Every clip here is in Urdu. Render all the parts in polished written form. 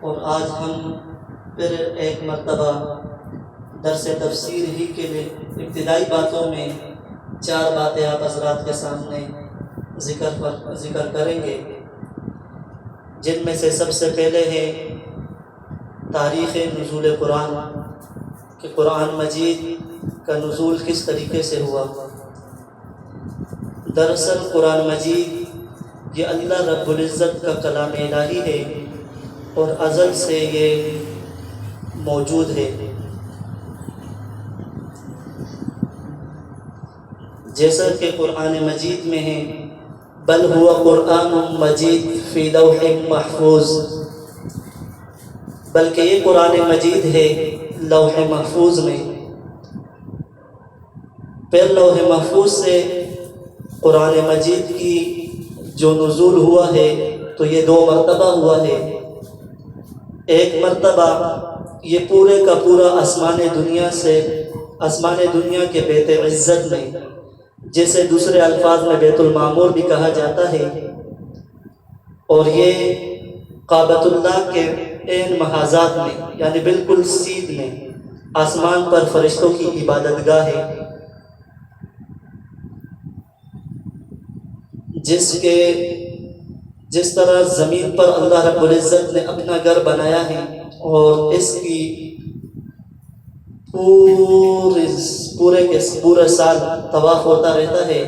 اور آج ہم پھر ایک مرتبہ درس تفسیر ہی کے لیے ابتدائی باتوں میں 4 باتیں آپ حضرات کے سامنے ذکر کریں گے، جن میں سے سب سے پہلے ہے تاریخ نزول قرآن، کہ قرآن مجید کا نزول کس طریقے سے ہوا۔ دراصل قرآن مجید یہ اللہ رب العزت کا کلام الہی ہے اور ازل سے یہ موجود ہے، جیسا کہ قرآن مجید میں ہے بل ہوا قرآن مجید فی لوح محفوظ، بلکہ یہ قرآن مجید ہے لوح محفوظ میں۔ پھر لوح محفوظ سے قرآن مجید کی جو نزول ہوا ہے تو یہ 2 مرتبہ ہوا ہے۔ ایک مرتبہ یہ پورے کا پورا آسمان دنیا کے بیت عزت میں، جسے دوسرے الفاظ میں بیت المعمور بھی کہا جاتا ہے، اور یہ کعبۃ اللہ کے عین محاذات میں یعنی بالکل سیدھ میں آسمان پر فرشتوں کی عبادت گاہ ہے، جس طرح زمین پر اللہ رب العزت نے اپنا گھر بنایا ہے اور اس کی پورے سال طواف ہوتا رہتا ہے،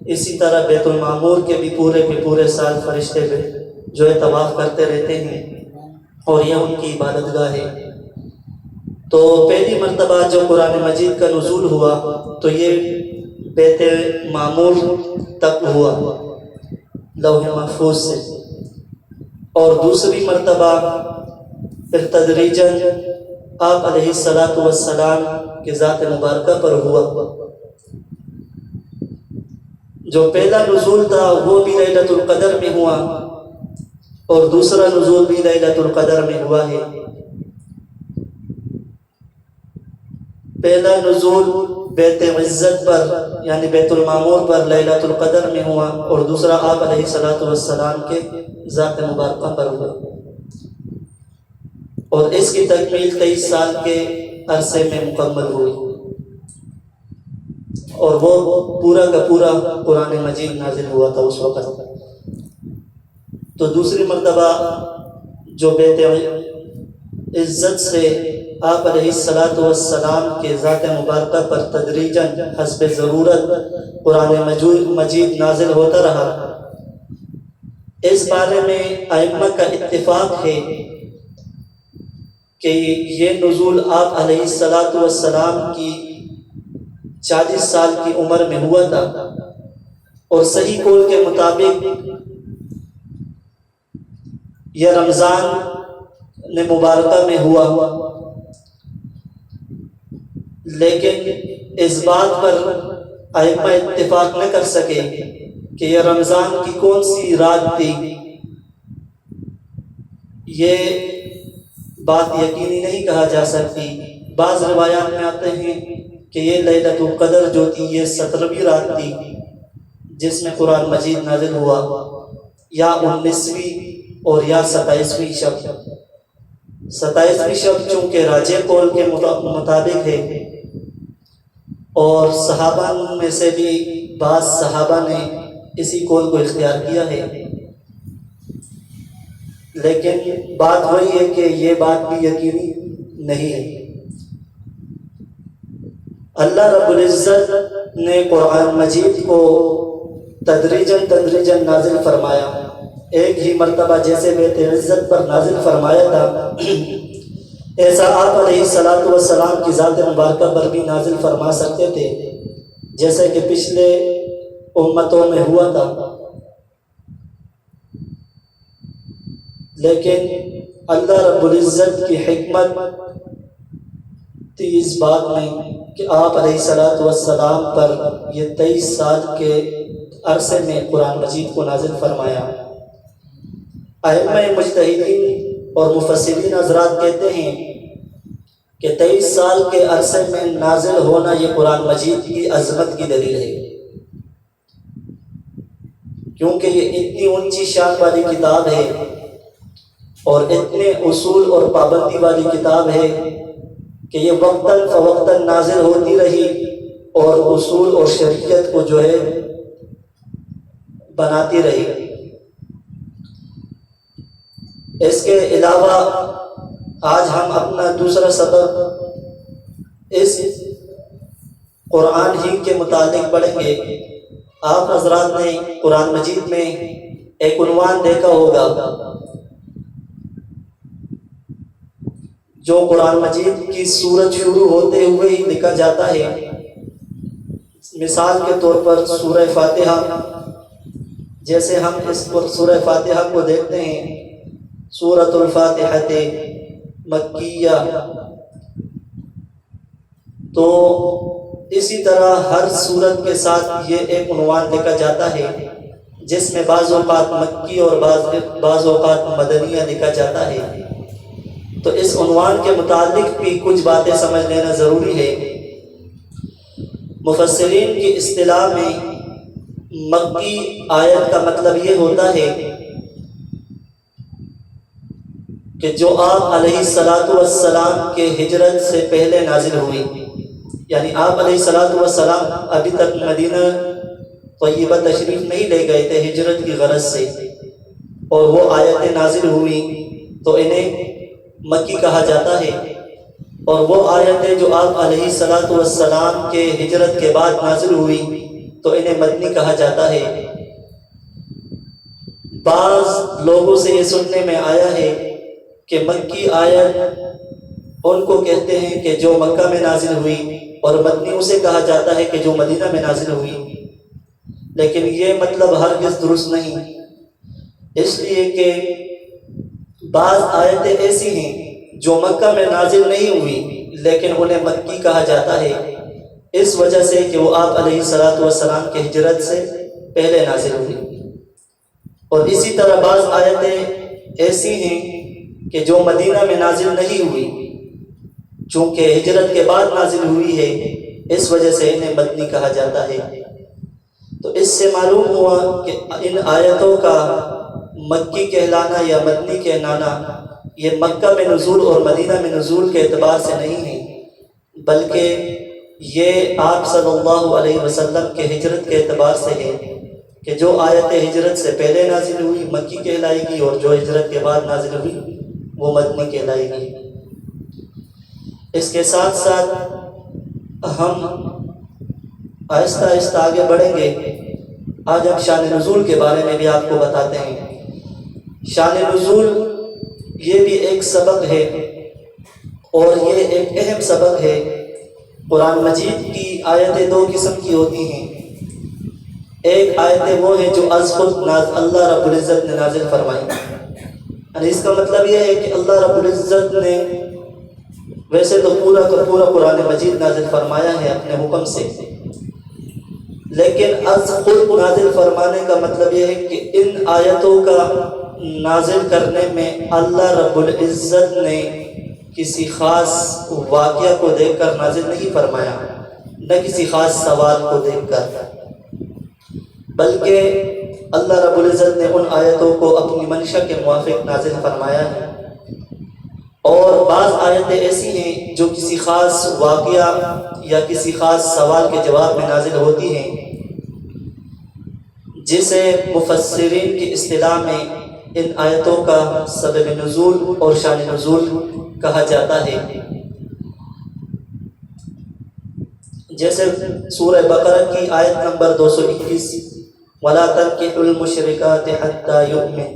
اسی طرح بیت المعمور کے بھی پورے سال فرشتے جو ہے طواف کرتے رہتے ہیں اور یہ ان کی عبادت گاہ ہے۔ تو پہلی مرتبہ جو قرآن مجید کا نزول ہوا تو یہ بیت معمور تک ہوا لوح محفوظ سے، اور دوسری مرتبہ پھر تدریجاً آپ علیہ السلام کی ذات مبارکہ پر ہوا۔ جو پہلا نزول تھا وہ بھی لیلۃ القدر میں ہوا اور دوسرا نزول بھی لیلۃ القدر میں ہوا ہے۔ پہلا نزول بیت عزت پر یعنی بیت المعمور پر لیلۃ القدر میں ہوا اور دوسرا آپ علیہ السلام کے ذات مبارکہ پر ہوا، اور اس کی تکمیل 23 سال کے عرصے میں مکمل ہوئی، اور وہ پورا کا پورا قرآن مجید نازل ہوا تھا اس وقت۔ تو دوسری مرتبہ جو بیت عزت سے آپ علیہ السلام کے ذات مبارکہ پر تدریجاً حسب ضرورت قرآن مجید نازل ہوتا رہا، اس بارے میں ائمہ کا اتفاق ہے کہ یہ نزول آپ علیہ السلام کی 40 سال کی عمر میں ہوا تھا، اور صحیح قول کے مطابق یہ رمضان نے مبارکہ میں ہوا، لیکن اس بات پر ائمہ اتفاق نہ کر سکے کہ یہ رمضان کی کون سی رات تھی۔ یہ بات یقینی نہیں کہا جا سکتی۔ بعض روایات میں آتے ہیں کہ یہ لیلۃ القدر جو تھی یہ 17ویں رات تھی جس میں قرآن مجید نازل ہوا، یا 19ویں اور یا 27ویں شب۔ 27ویں شب چونکہ راجح قول کے مطابق ہے، اور صحابہ میں سے بھی بعض صحابہ نے اسی قول کو اختیار کیا ہے، لیکن بات وہی ہے کہ یہ بات بھی یقینی نہیں ہے۔ اللہ رب العزت نے قرآن مجید کو تدریجاً نازل فرمایا، ایک ہی مرتبہ جیسے بیت عزت پر نازل فرمایا تھا ایسا آپ علیہ السلام کی ذات مبارکہ پر بھی نازل فرما سکتے تھے، جیسے کہ پچھلے امتوں میں ہوا تھا، لیکن اللہ رب العزت کی حکمت تھی اس بات میں کہ آپ علیہ السلام پر یہ 23 سال کے عرصے میں قرآن مجید کو نازل فرمایا۔ ائمہ مجتہدین اور مفسرین حضرات کہتے ہیں کہ 23 سال کے عرصے میں نازل ہونا یہ قرآن مجید کی عظمت کی دلیل ہے، کیونکہ یہ اتنی اونچی شان والی کتاب ہے اور اتنے اصول اور پابندی والی کتاب ہے کہ یہ وقتاً فوقتاً نازل ہوتی رہی اور اصول اور شریعت کو جو ہے بناتی رہی۔ اس کے علاوہ آج ہم اپنا دوسرا سبق اس قرآن ہی کے متعلق پڑھیں گے۔ آپ حضرات نے قرآن مجید میں ایک عنوان دیکھا ہوگا جو قرآن مجید کی سورت شروع ہوتے ہوئے ہی لکھا جاتا ہے۔ مثال کے طور پر سورہ فاتحہ، جیسے ہم اس سورہ فاتحہ کو دیکھتے ہیں، سورۃ الفاتحہ مکیہ، تو اسی طرح ہر سورت کے ساتھ یہ ایک عنوان لکھا جاتا ہے جس میں بعض اوقات مکی اور بعض اوقات مدنیہ لکھا جاتا ہے۔ تو اس عنوان کے متعلق بھی کچھ باتیں سمجھ لینا ضروری ہے۔ مفسرین کی اصطلاح میں مکی آیت کا مطلب یہ ہوتا ہے کہ جو آپ علیہ الصلاۃ والسلام کے ہجرت سے پہلے نازل ہوئی، یعنی آپ علیہ الصلاۃ والسلام ابھی تک مدینہ طیبہ تشریف نہیں لے گئے تھے ہجرت کی غرض سے، اور وہ آیتیں نازل ہوئی تو انہیں مکی کہا جاتا ہے، اور وہ آیتیں جو آپ علیہ الصلاۃ والسلام کے ہجرت کے بعد نازل ہوئی تو انہیں مدنی کہا جاتا ہے۔ بعض لوگوں سے یہ سننے میں آیا ہے کہ مکی آیت ان کو کہتے ہیں کہ جو مکہ میں نازل ہوئی، اور مدنی اسے کہا جاتا ہے کہ جو مدینہ میں نازل ہوئی، لیکن یہ مطلب ہرگز درست نہیں، اس لیے کہ بعض آیتیں ایسی ہیں جو مکہ میں نازل نہیں ہوئی لیکن انہیں مکی کہا جاتا ہے، اس وجہ سے کہ وہ آپ علیہ الصلاۃ والسلام کے ہجرت سے پہلے نازل ہوئی۔ اور اسی طرح بعض آیتیں ایسی ہیں کہ جو مدینہ میں نازل نہیں ہوئی، چونکہ ہجرت کے بعد نازل ہوئی ہے، اس وجہ سے انہیں مدنی کہا جاتا ہے۔ تو اس سے معلوم ہوا کہ ان آیتوں کا مکی کہلانا یا مدنی کہلانا یہ مکہ میں نزول اور مدینہ میں نزول کے اعتبار سے نہیں ہے، بلکہ یہ آپ صلی اللہ علیہ وسلم کے ہجرت کے اعتبار سے ہے کہ جو آیت ہجرت سے پہلے نازل ہوئی مکی کہلائے گی، اور جو ہجرت کے بعد نازل ہوئی وہ مدنی کہلائے گی۔ اس کے ساتھ ساتھ ہم آہستہ آہستہ آگے بڑھیں گے۔ آج ہم شان نزول کے بارے میں بھی آپ کو بتاتے ہیں۔ شان نزول یہ بھی ایک سبق ہے، اور یہ ایک اہم سبق ہے۔ قرآن مجید کی آیتیں دو قسم کی ہوتی ہیں۔ ایک آیتیں وہ ہیں جو از خود اللہ رب العزت نے نازل فرمائی، یعنی اس کا مطلب یہ ہے کہ اللہ رب العزت نے ویسے تو پورا کا پورا قرآن مجید نازل فرمایا ہے اپنے حکم سے، لیکن از خود نازل فرمانے کا مطلب یہ ہے کہ ان آیتوں کا نازل کرنے میں اللہ رب العزت نے کسی خاص واقعہ کو دیکھ کر نازل نہیں فرمایا، نہ کسی خاص سوال کو دیکھ کر، بلکہ اللہ رب العزت نے ان آیتوں کو اپنی منشا کے موافق نازل فرمایا ہے۔ اور بعض آیتیں ایسی ہیں جو کسی خاص واقعہ یا کسی خاص سوال کے جواب میں نازل ہوتی ہیں، جسے مفسرین کی اصطلاح میں ان آیتوں کا سبب نزول اور شان نزول کہا جاتا ہے۔ جیسے سورہ بقرہ کی آیت نمبر 221، وَلَا تَنكِحُوا الْمُشْرِكَاتِ حَتَّى يُؤْمِنْ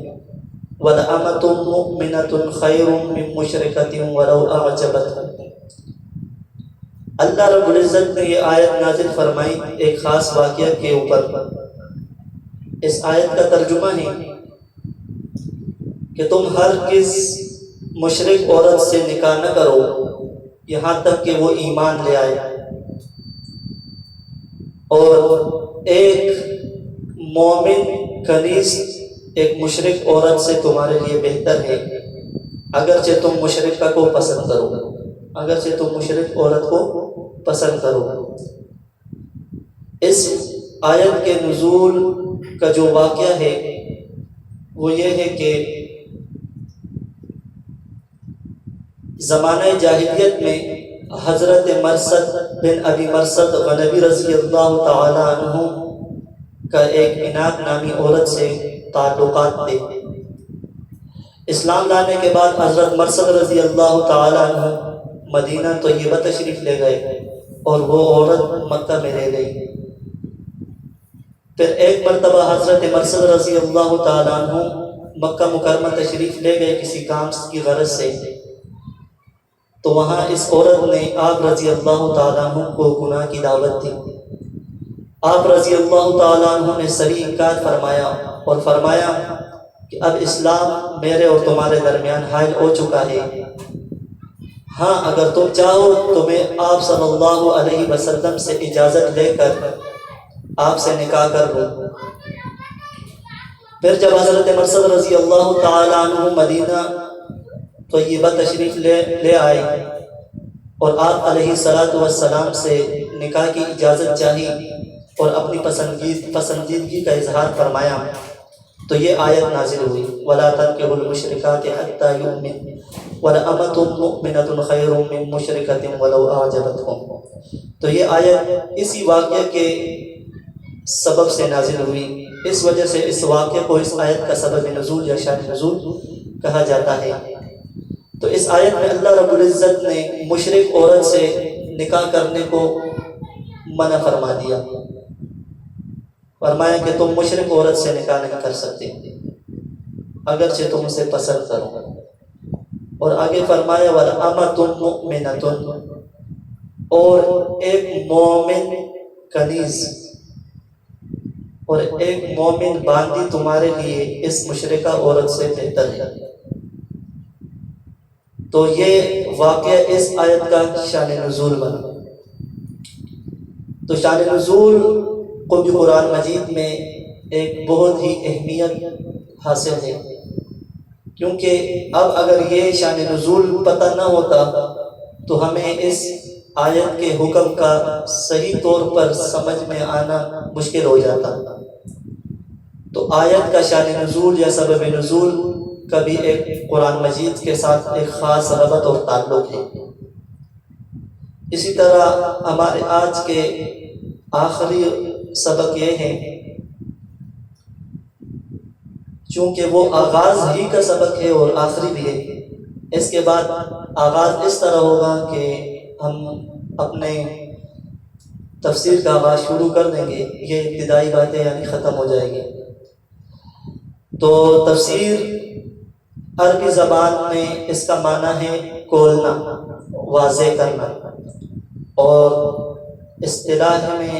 وَلَأَمَةٌ مُؤْمِنَةٌ خَيْرٌ مِّن مُّشْرِكَةٍ وَلَوْ أَعْجَبَتْكُمْ۔ اللہ رب العزت نے یہ آیت نازل فرمائی ایک خاص واقعہ کے اوپر۔ اس آیت کا ترجمہ ہے کہ تم ہرگز مشرک عورت سے نکاح نہ کرو یہاں تک کہ وہ ایمان لے آئے، اور ایک مومن کنیز ایک مشرک عورت سے تمہارے لیے بہتر ہے، اگرچہ تم مشرکہ کو پسند کرو، اگرچہ تم مشرک عورت کو پسند کرو۔ اس آیت کے نزول کا جو واقعہ ہے وہ یہ ہے کہ زمانہ جاہلیت میں حضرت مرثد بن ابی مرثد غنوی رضی اللہ تعالی عنہ کا ایک عناق نامی عورت سے تعلقات تھے۔ اسلام لانے کے بعد حضرت مرثد رضی اللہ تعالی عنہ مدینہ طیبہ تشریف لے گئے اور وہ عورت مکہ میں رہ گئی۔ پھر ایک مرتبہ حضرت مرثد رضی اللہ تعالی عنہ مکہ مکرمہ تشریف لے گئے کسی کام کی غرض سے، تو وہاں اس عورت نے آپ رضی اللہ تعالیٰ عنہ کو گناہ کی دعوت دی۔ آپ رضی اللہ تعالیٰ عنہ نے صریح انکار فرمایا اور فرمایا کہ اب اسلام میرے اور تمہارے درمیان حائل ہو چکا ہے، ہاں اگر تم چاہو تو میں آپ صلی اللہ علیہ وسلم سے اجازت لے کر آپ سے نکاح کر لوں۔ پھر جب حضرت مرثد رضی اللہ تعالیٰ عنہ مدینہ طیبہ تشریف لے آئے اور آپ علیہ السلام سے نکاح کی اجازت چاہی اور اپنی پسندیدگی کا اظہار فرمایا، تو یہ آیت نازل ہوئی وَلَا تَنكِحُوا الْمُشْرِكَاتِ حَتَّى يُؤْمِنْ وَلَأَمَةٌ مُؤْمِنَةٌ خَيْرٌ مِّن مُّشْرِكَةٍ وَلَوْ أَعْجَبَتْكُمْ۔ تو یہ آیت اسی واقعے کے سبب سے نازل ہوئی، اس وجہ سے اس واقعے کو اس آیت کا سبب نزول یا شان نزول کہا جاتا ہے۔ تو اس آیت میں اللہ رب العزت نے مشرک عورت سے نکاح کرنے کو منع فرما دیا، فرمایا کہ تم مشرک عورت سے نکاح نہیں کر سکتے اگرچہ تم اسے پسند کرو، اور آگے فرمایا وَلَأَمَةٌ مُؤْمِنَةٌ، اور ایک مومن کنیز اور ایک مومن باندی تمہارے لیے اس مشرکہ عورت سے بہتر ہے۔ تو یہ واقعہ اس آیت کا شان نزول بنا۔ تو شان نزول کو بھی قرآن مجید میں ایک بہت ہی اہمیت حاصل ہے، کیونکہ اب اگر یہ شان نزول پتہ نہ ہوتا تو ہمیں اس آیت کے حکم کا صحیح طور پر سمجھ میں آنا مشکل ہو جاتا۔ تو آیت کا شان نزول یا سبب نزول کا بھی ایک قرآن مجید کے ساتھ ایک خاص ربط اور تعلق ہے۔ اسی طرح ہمارے آج کے آخری سبق یہ ہے، چونکہ وہ آغاز ہی کا سبق ہے اور آخری بھی ہے، اس کے بعد آغاز اس طرح ہوگا کہ ہم اپنے تفسیر کا آغاز شروع کر دیں گے، یہ ابتدائی باتیں یعنی ختم ہو جائیں گی۔ تو تفسیر عربی زبان میں اس کا معنی ہے کھولنا، واضح کرنا، اور اصطلاح میں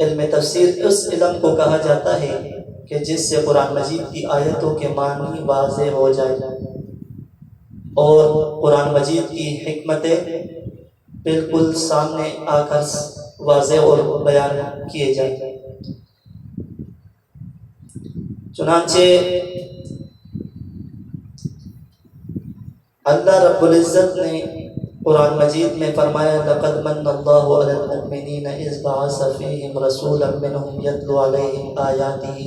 علم تفسیر اس علم کو کہا جاتا ہے کہ جس سے قرآن مجید کی آیتوں کے معنی واضح ہو جائے اور قرآن مجید کی حکمتیں بالکل سامنے آ کر واضح اور بیان کیے جائیں۔ چنانچہ اللہ رب العزت نے قرآن مجید میں فرمایا لَقَدْ مَنَّ اللَّهُ عَلَى الْمُؤْمِنِينَ إِذْ بَعَثَ فِيهِمْ رَسُولًا مِّنْهُمْ يَتْلُو عَلَيْهِمْ آيَاتِهِ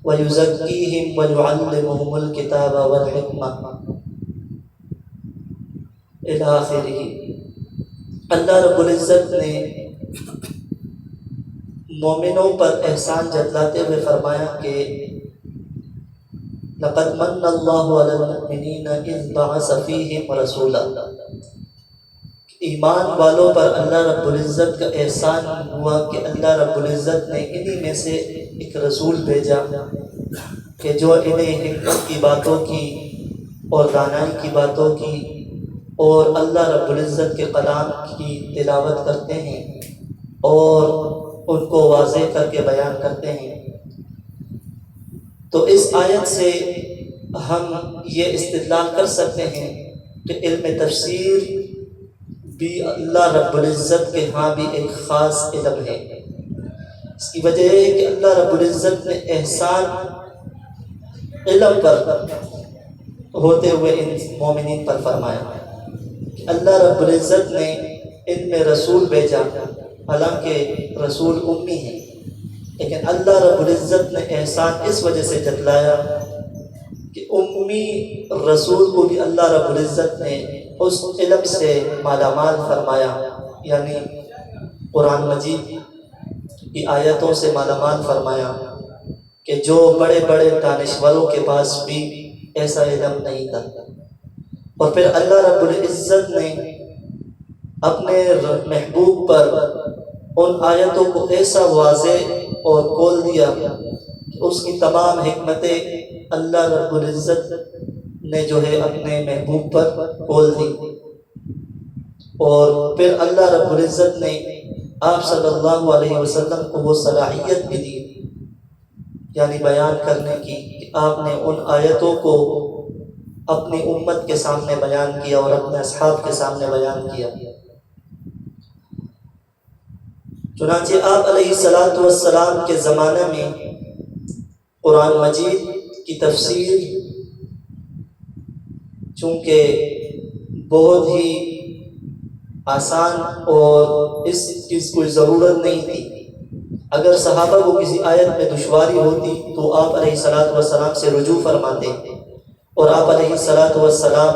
وَيُزَكِّيهِمْ وَيُعَلِّمُهُمُ الْكِتَابَ وَالْحِكْمَةَ إِلَى آخِرِهِ۔ اللہ رب العزت نے مومنوں پر احسان جتلاتے ہوئے فرمایا کہ لَقَدْ مَنَّ اللَّهُ عَلَى الْمُؤْمِنِينَ إِذْ بَعَثَ فِيهِمْ رَسُولًا، ایمان والوں پر اللہ رب العزت کا احسان ہوا کہ اللہ رب العزت نے انہی میں سے ایک رسول بھیجا کہ جو انہیں حکمت کی باتوں کی اور دانائی کی باتوں کی اور اللہ رب العزت کے کلام کی تلاوت کرتے ہیں اور ان کو واضح کر کے بیان کرتے ہیں۔ تو اس آیت سے ہم یہ استدلال کر سکتے ہیں کہ علم تفسیر بھی اللہ رب العزت کے ہاں بھی ایک خاص علم ہے۔ اس کی وجہ یہ ہے کہ اللہ رب العزت نے احسان علم پر ہوتے ہوئے ان مومنین پر فرمایا کہ اللہ رب العزت نے ان میں رسول بھیجا، حالانکہ رسول امی ہیں، لیکن اللہ رب العزت نے احسان اس وجہ سے جتلایا کہ امی رسول کو بھی اللہ رب العزت نے اس علم سے مالا مال فرمایا، یعنی قرآن مجید کی آیتوں سے مالا مال فرمایا کہ جو بڑے بڑے دانشوروں کے پاس بھی ایسا علم نہیں تھا۔ اور پھر اللہ رب العزت نے اپنے محبوب پر ان آیتوں کو ایسا واضح اور کھول دیا کہ اس کی تمام حکمتیں اللہ رب العزت نے جو ہے اپنے محبوب پر کھول دی، اور پھر اللہ رب العزت نے آپ صلی اللہ علیہ وسلم کو وہ صلاحیت بھی دی، یعنی بیان کرنے کی، کہ آپ نے ان آیتوں کو اپنی امت کے سامنے بیان کیا اور اپنے اصحاب کے سامنے بیان کیا۔ چنانچہ آپ علیہ السلام کے زمانے میں قرآن مجید کی تفسیر چونکہ بہت ہی آسان اور اس کی کوئی ضرورت نہیں تھی، اگر صحابہ کو کسی آیت میں دشواری ہوتی تو آپ علیہ السلام سے رجوع فرماتے، اور آپ علیہ السلام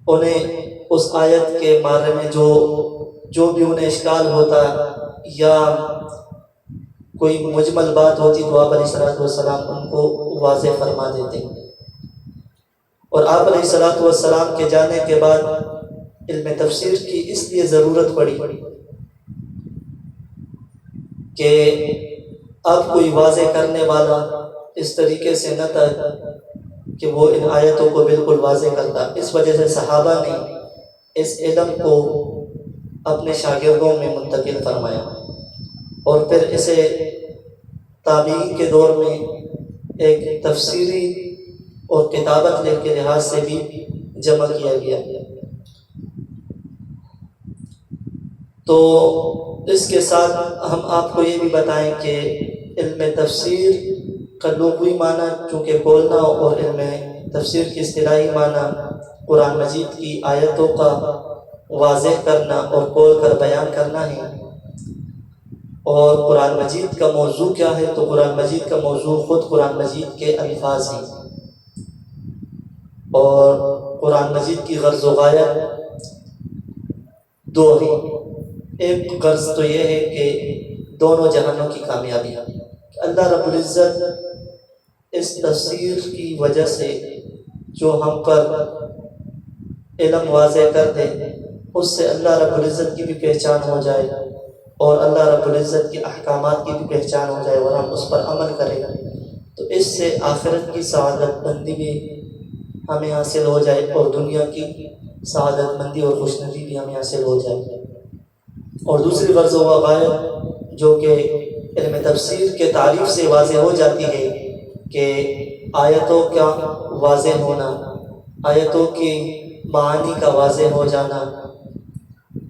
انہیں اس آیت کے بارے میں جو بھی انہیں اشکال ہوتا یا کوئی مجمل بات ہوتی تو آپ علیہ السلام ان کو واضح فرما دیتے۔ اور آپ علیہ السلام کے جانے کے بعد علم تفسیر کی اس لیے ضرورت پڑی کہ اب کوئی واضح کرنے والا اس طریقے سے نہ تھا کہ وہ ان آیتوں کو بالکل واضح کرتا۔ اس وجہ سے صحابہ نے اس علم کو اپنے شاگردوں میں منتقل فرمایا، اور پھر اسے تابعین کے دور میں ایک تفسیری اور کتابت کے لحاظ سے بھی جمع کیا گیا۔ تو اس کے ساتھ ہم آپ کو یہ بھی بتائیں کہ علم تفسیر کا لغوی معنی چونکہ کھولنا، اور علم تفسیر کی اصطلاحی معنی قرآن مجید کی آیتوں کا واضح کرنا اور کھول کر بیان کرنا ہے۔ اور قرآن مجید کا موضوع کیا ہے؟ تو قرآن مجید کا موضوع خود قرآن مجید کے الفاظ ہیں، اور قرآن مجید کی غرض و غایت دو ہیں۔ ایک غرض تو یہ ہے کہ دونوں جہانوں کی کامیابی، اللہ رب العزت اس تفسیر کی وجہ سے جو ہم پر علم واضح کر دے، اس سے اللہ رب العزت کی بھی پہچان ہو جائے، اور اللہ رب العزت کے احکامات کی بھی پہچان ہو جائے، اور ہم اس پر عمل کریں، تو اس سے آخرت کی سعادت مندی بھی ہمیں حاصل ہو جائے، اور دنیا کی سعادت مندی اور خوشنودی بھی ہمیں حاصل ہو جائے۔ اور دوسری غرض و غایت جو کہ علم تفسیر کے تعریف سے واضح ہو جاتی ہے کہ آیتوں کا واضح ہونا، آیتوں کی معانی کا واضح ہو جانا،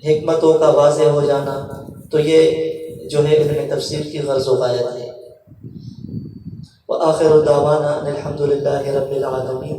حکمتوں کا واضح ہو جانا، تو یہ جو ہے علم تفسیر کی غرض و غایت ہے۔ وآخر دعوانا الحمد للہ رب العالمین۔